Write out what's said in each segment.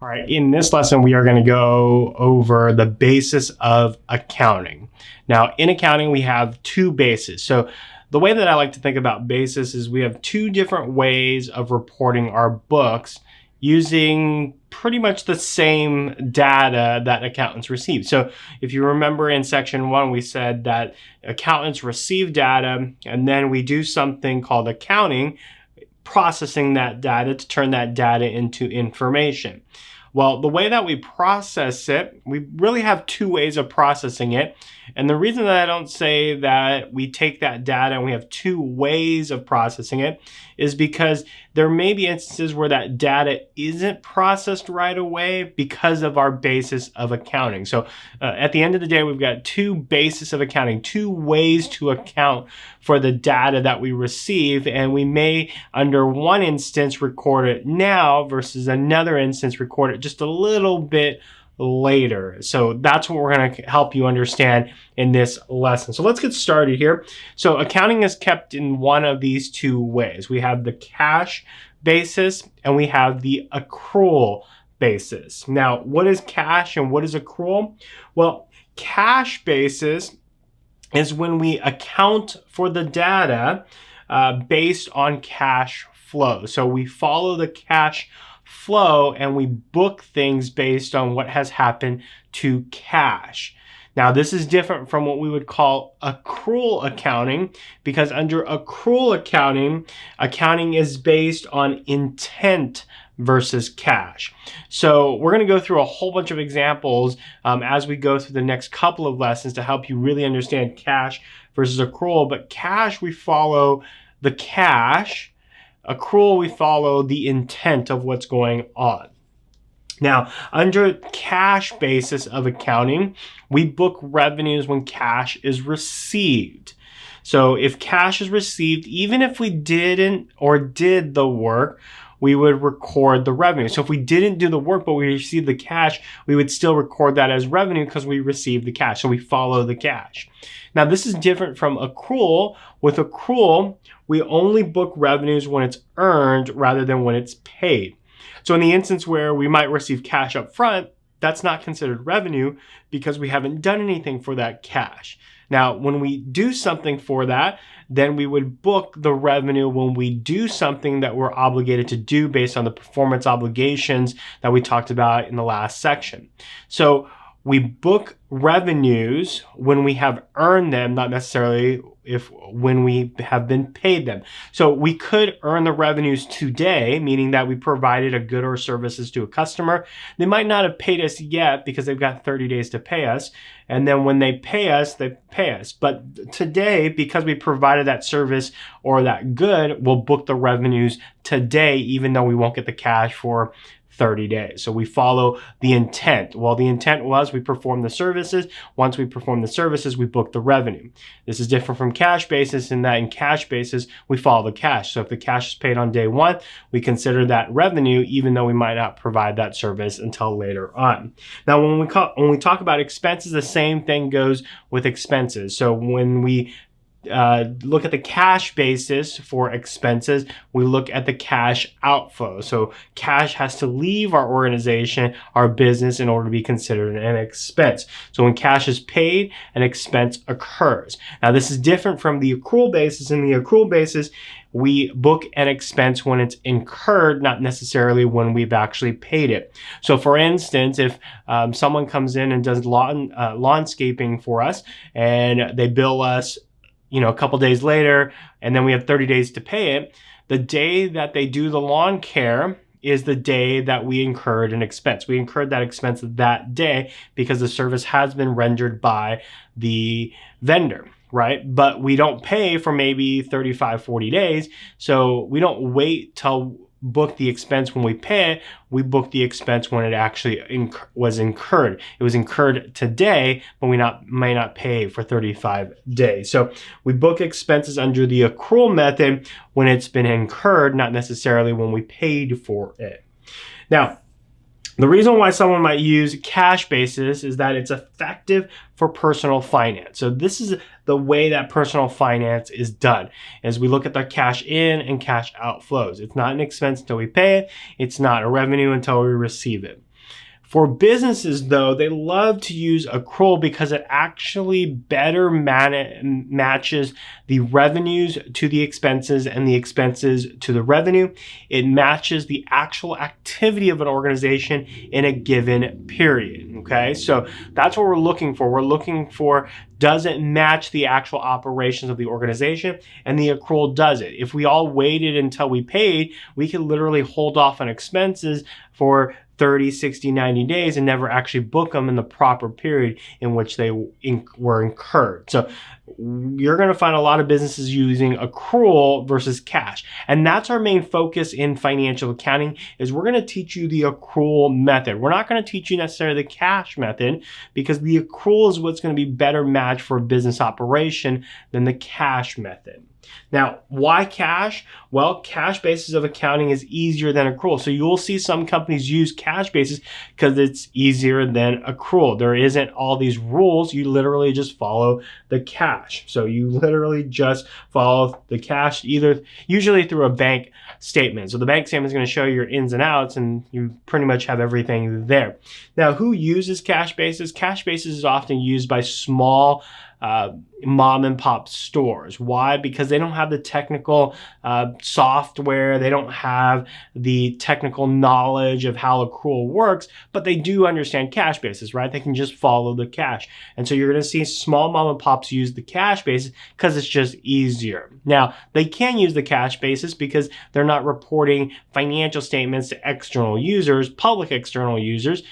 All right, in this lesson, we are going to go over the basis of accounting. Now, in accounting, we have two bases. So the way that I like to think about basis is we have two different ways of reporting our books using pretty much the same data that accountants receive. So if you remember in section 1, we said that accountants receive data and then we do something called accounting, processing that data to turn that data into information. Well, the way that we process it, we really have two ways of processing it. And the reason that I don't say that we take that data and we have two ways of processing it is because there may be instances where that data isn't processed right away because of our basis of accounting. So at the end of the day, we've got two bases of accounting, two ways to account for the data that we receive. And we may, under one instance, record it now versus another instance, record it just a little bit later. So that's what we're going to help you understand in this lesson. So let's get started here. So accounting is kept in one of these two ways. We have the cash basis and we have the accrual basis. Now, what is cash and what is accrual? Well, cash basis is when we account for the data based on cash flow. So we follow the cash flow and we book things based on what has happened to cash. Now, this is different from what we would call accrual accounting, because under accrual accounting, accounting is based on intent versus cash. So we're going to go through a whole bunch of examples as we go through the next couple of lessons to help you really understand cash versus accrual. But cash, we follow the cash. Accrual, we follow the intent of what's going on. Now, under cash basis of accounting, we book revenues when cash is received. So if cash is received, even if we didn't or did the work, we would record the revenue. So if we didn't do the work, but we received the cash, we would still record that as revenue because we received the cash. So we follow the cash. Now, this is different from accrual. With accrual, we only book revenues when it's earned rather than when it's paid. So in the instance where we might receive cash up front, that's not considered revenue because we haven't done anything for that cash. Now, when we do something for that, then we would book the revenue when we do something that we're obligated to do based on the performance obligations that we talked about in the last section. So we book revenues when we have earned them, not necessarily when we have been paid them. So we could earn the revenues today, meaning that we provided a good or services to a customer. They might not have paid us yet because they've got 30 days to pay us. And then when they pay us, they pay us. But today, because we provided that service or that good, we'll book the revenues today, even though we won't get the cash for 30 days. So we follow the intent. Well, the intent was we perform the services. Once we perform the services, we book the revenue. This is different from cash basis in that in cash basis, we follow the cash. So if the cash is paid on day one, we consider that revenue, even though we might not provide that service until later on. Now, when we talk about expenses, the same thing goes with expenses. So when we look at the cash basis for expenses, we look at the cash outflow. So cash has to leave our organization, our business, in order to be considered an expense. So when cash is paid, an expense occurs. Now, this is different from the accrual basis. In the accrual basis, we book an expense when it's incurred, not necessarily when we've actually paid it. So for instance, if someone comes in and does lawnscaping for us and they bill us a couple days later, and then we have 30 days to pay it, the day that they do the lawn care is the day that we incurred an expense. We incurred that expense that day because the service has been rendered by the vendor, right? But we don't pay for maybe 35, 40 days. So we don't wait till book the expense when we pay it. We book the expense when it actually was incurred. It was incurred today, but we may not pay for 35 days. So we book expenses under the accrual method when it's been incurred, not necessarily when we paid for it. Now, the reason why someone might use cash basis is that it's effective for personal finance. So this is the way that personal finance is done, as we look at the cash in and cash out flows. It's not an expense until we pay it. It's not a revenue until we receive it. For businesses, though, they love to use accrual because it actually better matches the revenues to the expenses and the expenses to the revenue. It matches the actual activity of an organization in a given period, okay? So that's what we're looking for. We're looking for, does it match the actual operations of the organization? And the accrual does it. If we all waited until we paid, we could literally hold off on expenses for 30, 60, 90 days and never actually book them in the proper period in which they were incurred. So you're going to find a lot of businesses using accrual versus cash. And that's our main focus in financial accounting, is we're going to teach you the accrual method. We're not going to teach you necessarily the cash method, because the accrual is what's going to be better matched for a business operation than the cash method. Now, why cash? Well, cash basis of accounting is easier than accrual. So you'll see some companies use cash basis because it's easier than accrual. There isn't all these rules. You literally just follow the cash. So you literally just follow the cash, usually through a bank statement. So the bank statement is going to show your ins and outs, and you pretty much have everything there. Now, who uses cash basis? Cash basis is often used by small mom and pop stores. Why? Because they don't have the technical software. They don't have the technical knowledge of how accrual works, but they do understand cash basis, right? They can just follow the cash. And so you're going to see small mom and pops use the cash basis because it's just easier. Now, they can use the cash basis because they're not reporting financial statements to external users, public external users.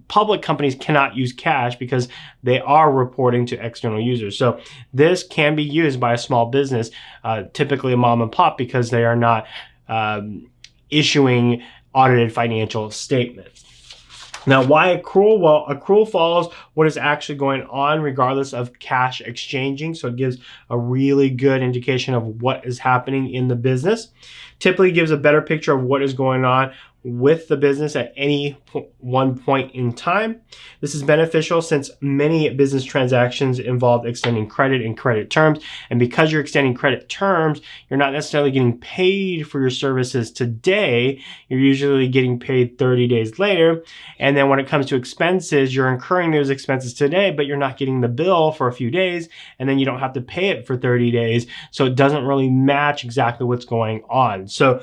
Public companies cannot use cash because they are reporting to external users. So this can be used by a small business, typically a mom and pop, because they are not issuing audited financial statements. Now, why accrual? Well, accrual follows what is actually going on regardless of cash exchanging. So it gives a really good indication of what is happening in the business. Typically gives a better picture of what is going on with the business at any one point in time. This is beneficial since many business transactions involve extending credit and credit terms. And because you're extending credit terms, you're not necessarily getting paid for your services today. You're usually getting paid 30 days later. And then when it comes to expenses, you're incurring those expenses today, but you're not getting the bill for a few days. And then you don't have to pay it for 30 days. So it doesn't really match exactly what's going on. So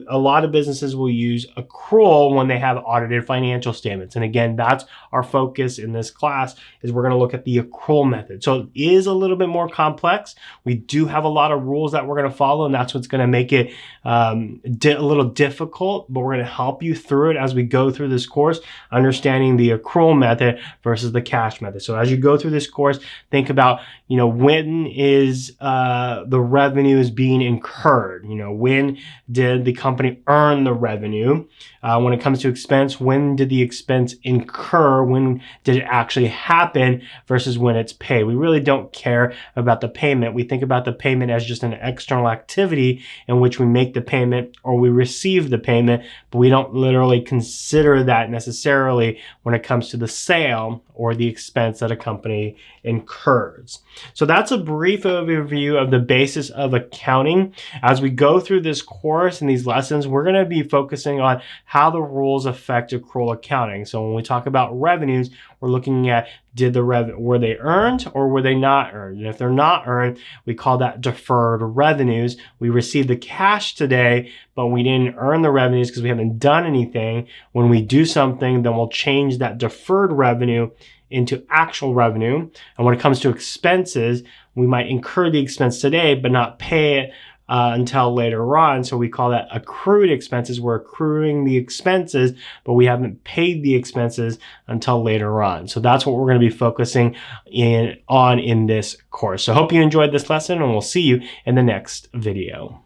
a lot of businesses will use accrual when they have audited financial statements. And again, that's our focus in this class, is we're going to look at the accrual method. So it is a little bit more complex. We do have a lot of rules that we're going to follow, and that's what's going to make it a little difficult, but we're going to help you through it as we go through this course, understanding the accrual method versus the cash method. So as you go through this course, think about, when is the revenue is being incurred? When did the company earn the revenue? When it comes to expense, when did the expense incur? When did it actually happen versus when it's paid? We really don't care about the payment. We think about the payment as just an external activity in which we make the payment or we receive the payment, but we don't literally consider that necessarily when it comes to the sale or the expense that a company incurs. So that's a brief overview of the basis of accounting. As we go through this course and these lessons, we're going to be focusing on how the rules affect accrual accounting. So when we talk about revenues, we're looking at, were they earned or were they not earned? And if they're not earned, we call that deferred revenues. We received the cash today, but we didn't earn the revenues because we haven't done anything. When we do something, then we'll change that deferred revenue into actual revenue. And when it comes to expenses, we might incur the expense today, but not pay it until later on. So we call that accrued expenses. We're accruing the expenses, but we haven't paid the expenses until later on. So that's what we're going to be focusing on in this course. So I hope you enjoyed this lesson, and we'll see you in the next video.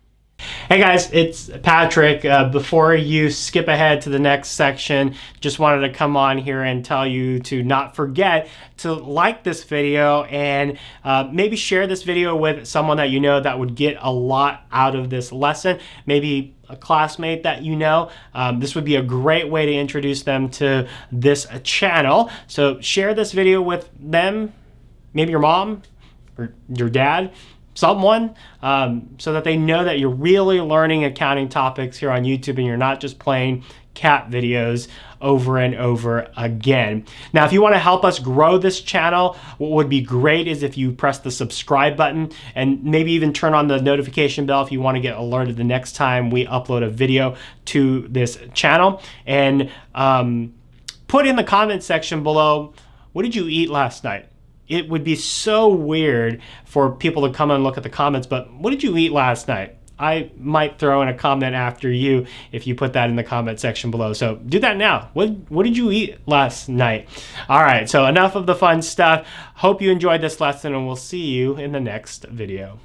Hey guys, it's Patrick. Before you skip ahead to the next section, just wanted to come on here and tell you to not forget to like this video and maybe share this video with someone that you know that would get a lot out of this lesson. Maybe a classmate that you know. This would be a great way to introduce them to this channel. So share this video with them, maybe your mom or your dad, someone, so that they know that you're really learning accounting topics here on YouTube and you're not just playing cat videos over and over again. Now, if you want to help us grow this channel, what would be great is if you press the subscribe button and maybe even turn on the notification bell if you want to get alerted the next time we upload a video to this channel. And put in the comment section below, what did you eat last night? It would be so weird for people to come and look at the comments, but what did you eat last night? I might throw in a comment after you if you put that in the comment section below. So do that now. What did you eat last night? All right, so enough of the fun stuff. Hope you enjoyed this lesson, and we'll see you in the next video.